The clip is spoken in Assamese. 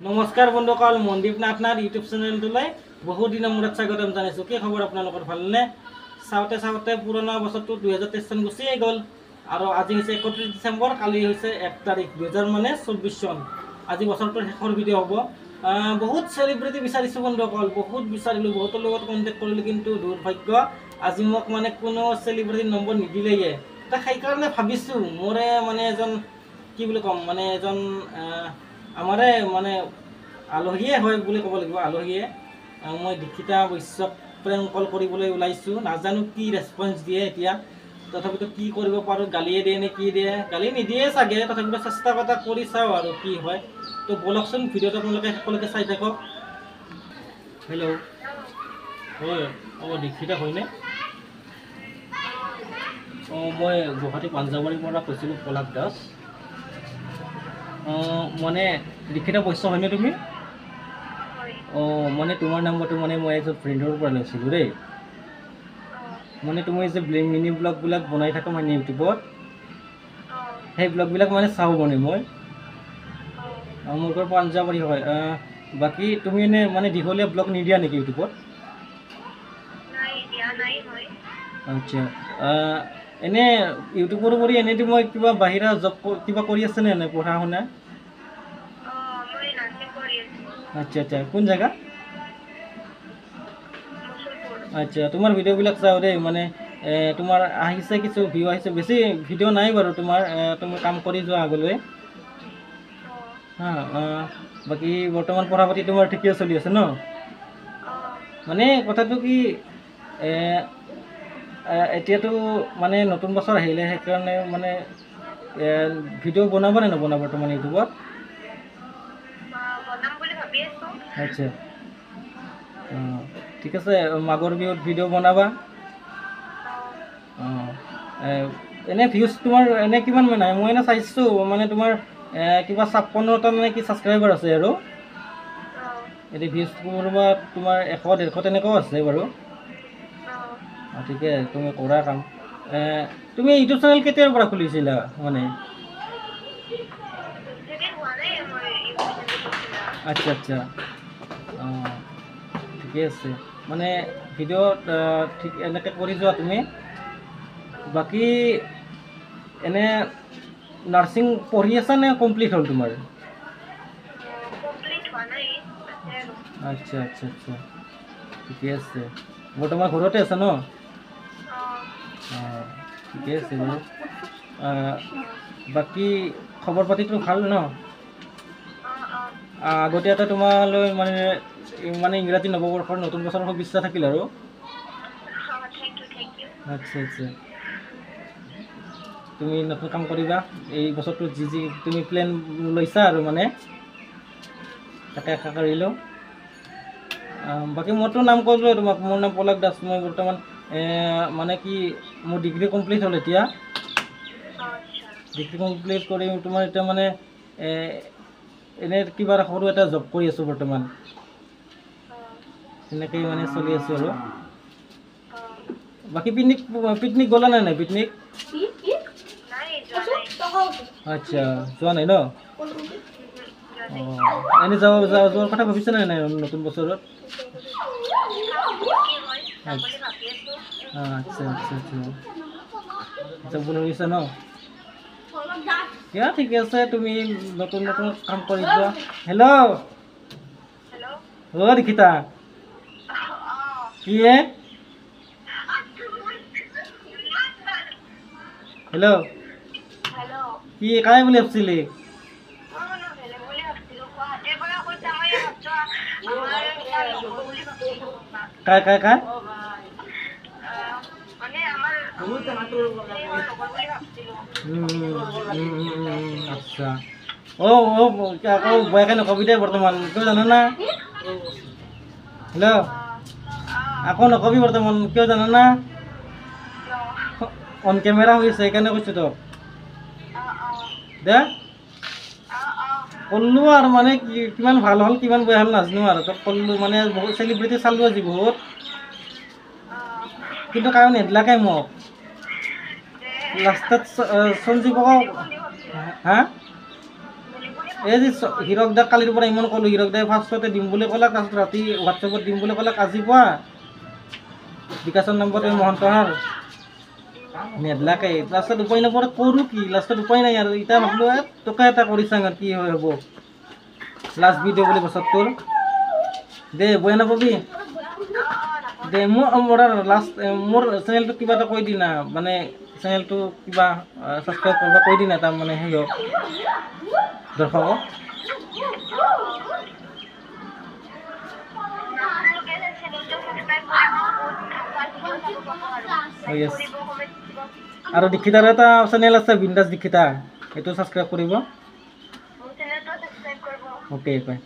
নমস্কাৰ বন্ধুসকল, মনদীপ না আপোনাৰ ইউটিউব চেনেলটোলৈ বহু দিনৰ মূৰত স্বাগতম জনাইছোঁ। কি খবৰ আপোনালোকৰ, ভালনে? চাওঁতে চাওঁতে পুৰণা বছৰটো 2023 চন গুচিয়ে গ'ল আৰু আজি হৈছে 31 ডিচেম্বৰ, কালি হৈছে 1 তাৰিখ 2024 চন। আজি বছৰটোৰ শেষৰ ভিডিঅ' হ'ব। বহুত চেলিব্ৰিটি বিচাৰিছোঁ বন্ধুসকল, বহুত বিচাৰিলোঁ, বহুতৰ লগত কণ্টেক্ট কৰিলোঁ, কিন্তু দুৰ্ভাগ্য আজি মোক কোনো চেলিব্ৰিটিৰ নম্বৰ নিদিলেয়ে। সেইকাৰণে ভাবিছোঁ মোৰে এজন কি বুলি ক'ম, এজন আমাৰে আলহীয়ে হয় বুলি ক'ব লাগিব। আলহীয়ে মই দীক্ষিতা বৈশ্যক প্ৰেংক কল কৰিবলৈ ওলাইছোঁ। নাজানো কি ৰেছপঞ্চ দিয়ে এতিয়া, তথাপিতো কি কৰিব পাৰোঁ, গালিয়ে দিয়ে নে কি দিয়ে, গালি নিদিয়ে চাগে, তথাপিতো চেষ্টা এটা কৰি চাওঁ আৰু কি হয়। তো ব'লকচোন, ভিডিঅ'টো আপোনালোকে সকলোকে চাই থাকক। হেল্ল', হয় দীক্ষিতা হয়নে? মই গুৱাহাটী পাঞ্জাৱাৰীৰ পৰা কৈছিলোঁ, পলাশ দাস। দীক্ষিতা বৈশ্য হয়নে তুমি? তোমাৰ নাম্বাৰটো মই এজন ফ্ৰেণ্ডৰ পৰা লৈছিলোঁ দেই। তুমি যে মিনি ব্লগবিলাক বনাই থাকা ইউটিউবত, সেই ব্লগবিলাক চাওঁ মই। মোৰ ঘৰ পাঞ্জাৱাৰী হয়। বাকী তুমি দীঘলীয়া ব্লগ নিদিয়া নেকি ইউটিউবত? আচ্ছা, এনে ইউটিউবৰ উপৰি এনেইতো মই কিবা বাহিৰা জব কিবা কৰি আছেনে এনে পঢ়া শুনা? আচ্ছা আচ্ছা, কোন জেগা? আচ্ছা, তোমাৰ ভিডিঅ'বিলাক চাওঁ দেই। তোমাৰ আহিছে, কিছু ভিউ আহিছে, বেছি ভিডিঅ' নাই বাৰু তোমাৰ। তুমি কাম কৰি যোৱা আগলৈ। বাকী বৰ্তমান পঢ়া পাতি তোমাৰ ঠিকে চলি আছে ন? কথাটো কি, এতিয়াতো নতুন বছৰ আহিলে, সেইকাৰণে ভিডিঅ' বনাব নে নবনাব বৰ্তমান ইউটিউবত? আচ্ছা, ঠিক আছে। মাঘৰ বিহুত ভিডিঅ' বনাবা। এনে ভিউজ তোমাৰ এনে কিমান আহে? মই এনে চাইছোঁ তোমাৰ কিবা 56টা কি ছাবস্ক্ৰাইবাৰ আছে আৰু এতিয়া ভিউজ তোমাৰ 100-150 তেনেকুৱাও আছে বাৰু। ঠিকে, তুমি কৰা কাম। তুমি ইউটিউব চেনেল কেতিয়াৰ পৰা খুলিছিলা? আচ্ছা আচ্ছা, ঠিকে আছে। ভিডিঅ'ত ঠিক এনেকৈ কৰি যোৱা তুমি। বাকী এনে নাৰ্ছিং পঢ়ি আছা নে কমপ্লিট হ'ল তোমাৰ? আচ্ছা আচ্ছা আচ্ছা, ঠিকে আছে। বৰ্তমান ঘৰতে আছা ন? ঠিকে আছে বাৰু। বাকী খবৰ পাতিটো ভাল ন? আগতীয়াকৈ তোমালৈ ইংৰাজী নৱবৰ্ষৰ নতুন বছৰৰ শুভেচ্ছা থাকিল আৰু। আচ্ছা আচ্ছা, তুমি নতুন কাম কৰিবা এই বছৰটো, যি তুমি প্লেন লৈছা আৰু তাকে আশা কৰিলোঁ। বাকী মোৰতো নাম ক'লোৱে তোমাক, মোৰ নাম পলাশ দাস। মই বৰ্তমান কি মোৰ ডিগ্ৰী কমপ্লিট হ'ল এতিয়া। ডিগ্ৰী কমপ্লিট কৰি তোমাৰ এতিয়া এনে কিবা সৰু এটা জব কৰি আছোঁ বৰ্তমান। সেনেকেই চলি আছোঁ আৰু। বাকী পিকনিক গ'লা নে নাই? পিকনিক আচ্ছা, যোৱা নাই ন? এনে যোৱাৰ কথা ভাবিছা নাই নতুন বছৰত? আচ্ছা আচ্ছা আচ্ছা, যাব ভাবিছা ন? ঠিকে আছে, তুমি নতুন নতুন কাম কৰি যোৱা। হেল্ল', দীক্ষিতা, কি হেল্ল', কি কাই বুলি ভাবছিলি? কাই কাই কাই আচ্ছা, আকৌ বয়াকে নকবি দে বৰ্তমান, কিয় জানো না? হেল্ল', আকৌ নকবি বৰ্তমান, কিয় জানো না? অন কেমেৰা হৈ আছে, সেইকাৰণে কৈছোঁ তোক দে। ক'লোঁ আৰু কিমান ভাল হ'ল কিমান বেয়া হ'ল নাজানো আৰু, তোক ক'লোঁ বহুত চেলিব্ৰিটি চালোঁ আজি বহুত, কিন্তু কায়ো নেদলাকে মোক। লাষ্টত সঞ্জীৱক, হা এই যে হীৰক দাক কালিৰ পৰা ইমান ক'লোঁ, হীৰক দাই ফাৰ্ষ্টতে দিম বুলি ক'লাক, তাৰপিছত ৰাতি হোৱাটছএপত দিম বুলি ক'লাক, আজি পুৱা বিকাশৰ নম্বৰটো মহন্তহাৰ নেদলাকে, লাষ্টত উপায় নাপায় কৰোঁ কি, লাষ্টত উপায় নাই আৰু এতিয়া ভাবিলোঁ তোকে এটা কৰি চাওঁ আৰু কি হয় হ'ব। লাষ্ট ভিডিঅ' বুলি বছৰ তোৰ দে বয়া নাপাবি দে। মোৰ লাষ্ট মোৰ চেনেলটো কিবা এটা কৈ দি না, মানে চেনেলটো কিবা ছাবস্ক্ৰাইব কৰিব কৈ দি না, তাৰমানে সেই হওক দৰ্শকক। আৰু দীক্ষিতাৰ এটা চেনেল আছে বিন্দাছ দীক্ষিতা, সেইটো ছাবস্ক্ৰাইব কৰিব। Okay bye.